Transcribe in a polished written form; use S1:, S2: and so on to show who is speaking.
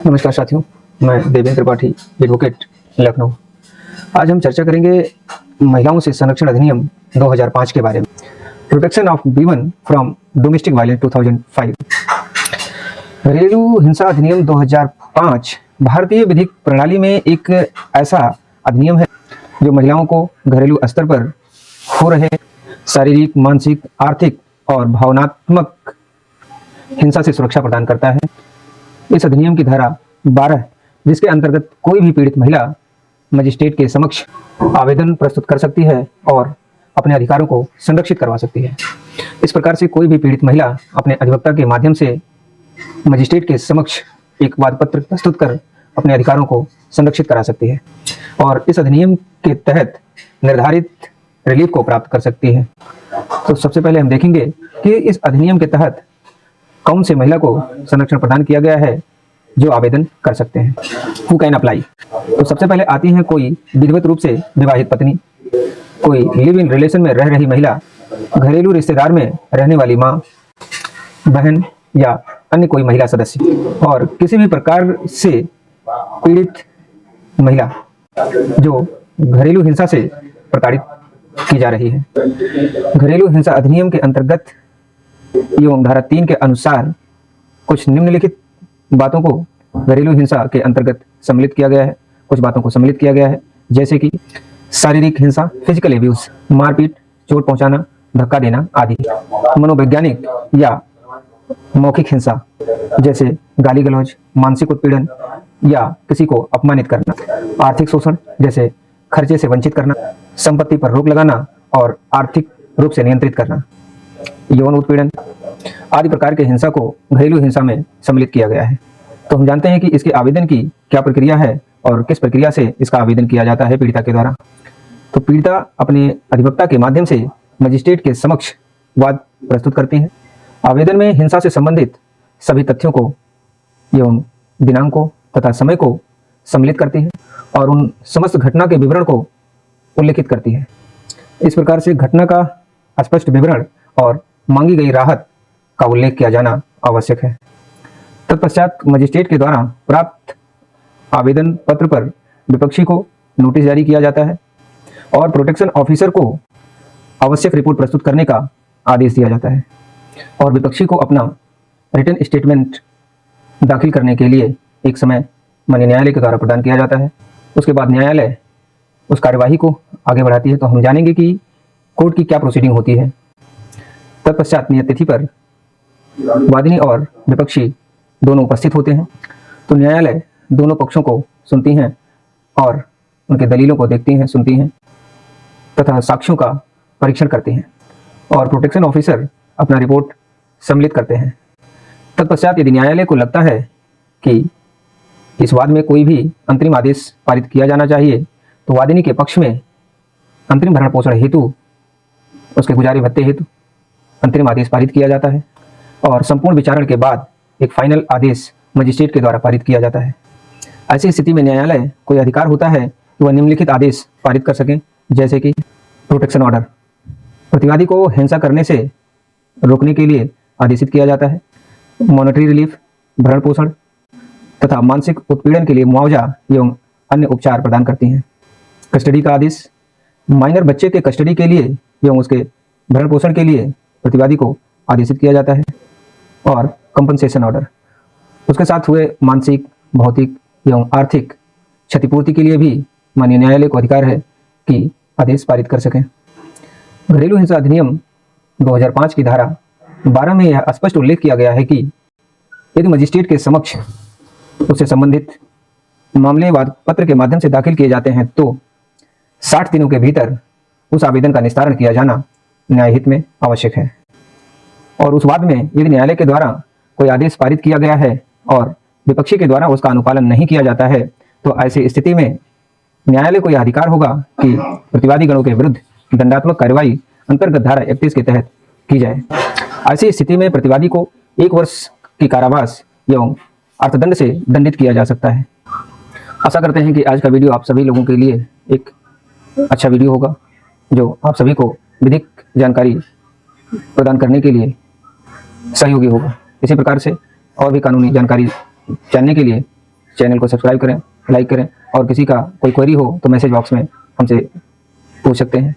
S1: नमस्कार साथियों, मैं देवेंद्र त्रिपाठी, एडवोकेट, लखनऊ। आज हम चर्चा करेंगे महिलाओं से संरक्षण अधिनियम 2005 के बारे में। Protection of women from domestic violence 2005। घरेलू हिंसा अधिनियम 2005 भारतीय विधिक प्रणाली में एक ऐसा अधिनियम है जो महिलाओं को घरेलू स्तर पर हो रहे शारीरिक, मानसिक, आर्थिक और भावनात्मक हिंसा से सुरक्षा प्रदान करता है। इस अधिनियम की धारा 12, जिसके अंतर्गत कोई भी पीड़ित महिला मजिस्ट्रेट के समक्ष आवेदन प्रस्तुत कर सकती है और अपने अधिकारों को संरक्षित करवा सकती है। इस प्रकार से कोई भी पीड़ित महिला अपने अधिवक्ता के माध्यम से मजिस्ट्रेट के समक्ष एक वाद पत्र प्रस्तुत कर अपने अधिकारों को संरक्षित करा सकती है और इस अधिनियम के तहत निर्धारित रिलीफ को प्राप्त कर सकती है। तो सबसे पहले हम देखेंगे कि इस अधिनियम के तहत कौन से महिला को संरक्षण प्रदान किया गया है जो आवेदन कर सकते हैं। Who can apply. तो सबसे पहले आती है कोई विधिवत रूप से विवाहित पत्नी, कोई लिव इन रिलेशन में रह रही महिला, घरेलू रिश्तेदार में रहने वाली माँ, बहन या अन्य कोई महिला सदस्य, और किसी भी प्रकार से पीड़ित महिला जो घरेलू हिंसा से प्रताड़ित की जा रही है। घरेलू हिंसा अधिनियम के अंतर्गत एवं धारा 3 के अनुसार कुछ निम्नलिखित बातों को घरेलू हिंसा के अंतर्गत सम्मिलित किया गया है। कुछ बातों को सम्मिलित किया गया है, जैसे कि शारीरिक हिंसा, फिजिकल एब्यूज, मारपीट, चोट पहुंचाना, धक्का देना आदि। मनोवैज्ञानिक या मौखिक हिंसा, जैसे गाली गलौज, मानसिक उत्पीड़न या किसी को अपमानित करना। आर्थिक शोषण, जैसे खर्चे से वंचित करना, संपत्ति पर रोक लगाना और आर्थिक रूप से नियंत्रित करना। यौन उत्पीड़न आदि प्रकार के हिंसा को घरेलू हिंसा में सम्मिलित किया गया है। तो हम जानते हैं कि इसके आवेदन की क्या प्रक्रिया है और किस प्रक्रिया से इसका आवेदन किया जाता है पीड़िता के द्वारा। तो पीड़िता अपने अधिवक्ता के माध्यम से मजिस्ट्रेट के समक्ष वाद प्रस्तुत करती हैं। आवेदन में हिंसा से संबंधित सभी तथ्यों को एवं दिनांक को तथा समय को सम्मिलित करती है और उन समस्त घटना के विवरण को उल्लेखित करती है। इस प्रकार से घटना का स्पष्ट विवरण और मांगी गई राहत का उल्लेख किया जाना आवश्यक है। तत्पश्चात मजिस्ट्रेट के द्वारा प्राप्त आवेदन पत्र पर विपक्षी को नोटिस जारी किया जाता है और प्रोटेक्शन ऑफिसर को आवश्यक रिपोर्ट प्रस्तुत करने का आदेश दिया जाता है और विपक्षी को अपना रिटन स्टेटमेंट दाखिल करने के लिए एक समय माननीय न्यायालय के द्वारा प्रदान किया जाता है। उसके बाद न्यायालय उस कार्यवाही को आगे बढ़ाती है। तो हम जानेंगे कि कोर्ट की क्या प्रोसीडिंग होती है। तत्पश्चात नियत तिथि पर वादिनी और विपक्षी दोनों उपस्थित होते हैं। तो न्यायालय दोनों पक्षों को सुनती हैं और उनके दलीलों को देखती हैं, सुनती हैं तथा साक्ष्यों का परीक्षण करती हैं और प्रोटेक्शन ऑफिसर अपना रिपोर्ट सम्मिलित करते हैं। तत्पश्चात यदि न्यायालय को लगता है कि इस वाद में कोई भी अंतरिम आदेश पारित किया जाना चाहिए, तो वादिनी के पक्ष में अंतरिम भरण पोषण हेतु, उसके गुजारे भत्ते हेतु अंतरिम आदेश पारित किया जाता है और संपूर्ण विचारण के बाद एक फाइनल आदेश मजिस्ट्रेट के द्वारा पारित किया जाता है। ऐसी स्थिति में न्यायालय कोई अधिकार होता है कि वह निम्नलिखित आदेश पारित कर सके, जैसे कि प्रोटेक्शन ऑर्डर प्रतिवादी को हिंसा करने से रोकने के लिए आदेशित किया जाता है। मॉनेटरी रिलीफ, भरण पोषण तथा मानसिक उत्पीड़न के लिए मुआवजा एवं अन्य उपचार प्रदान करती हैं। कस्टडी का आदेश, माइनर बच्चे के कस्टडी के लिए एवं उसके भरण पोषण के लिए प्रतिवादी को आदेशित किया जाता है। और कंपनसेशन ऑर्डर, उसके साथ हुए मानसिक, भौतिक एवं आर्थिक क्षतिपूर्ति के लिए भी माननीय न्यायालय को अधिकार है कि आदेश पारित कर सकें। घरेलू हिंसा अधिनियम 2005 की धारा 12 में यह स्पष्ट उल्लेख किया गया है कि यदि मजिस्ट्रेट के समक्ष उससे संबंधित मामले वाद पत्र के माध्यम से दाखिल किए जाते हैं तो 60 दिनों के भीतर उस आवेदन का निस्तारण किया जाना न्यायहित में आवश्यक है। और उस वाद में यदि न्यायालय के द्वारा कोई आदेश पारित किया गया है और विपक्षी के द्वारा उसका अनुपालन नहीं किया जाता है, तो ऐसी स्थिति में न्यायालय को यह अधिकार होगा कि प्रतिवादी गणों के विरुद्ध दंडात्मक कार्रवाई अंतर्गत धारा 31 के तहत की जाए। ऐसी स्थिति में प्रतिवादी को 1 वर्ष की कारावास एवं अर्थदंड से दंडित किया जा सकता है। आशा करते हैं कि आज का वीडियो आप सभी लोगों के लिए एक अच्छा वीडियो होगा, जो आप सभी को विधिक जानकारी प्रदान करने के लिए सहयोगी होगा। इसी प्रकार से और भी कानूनी जानकारी जानने के लिए चैनल को सब्सक्राइब करें, लाइक करें और किसी का कोई क्वेरी हो तो मैसेज बॉक्स में हमसे पूछ सकते हैं।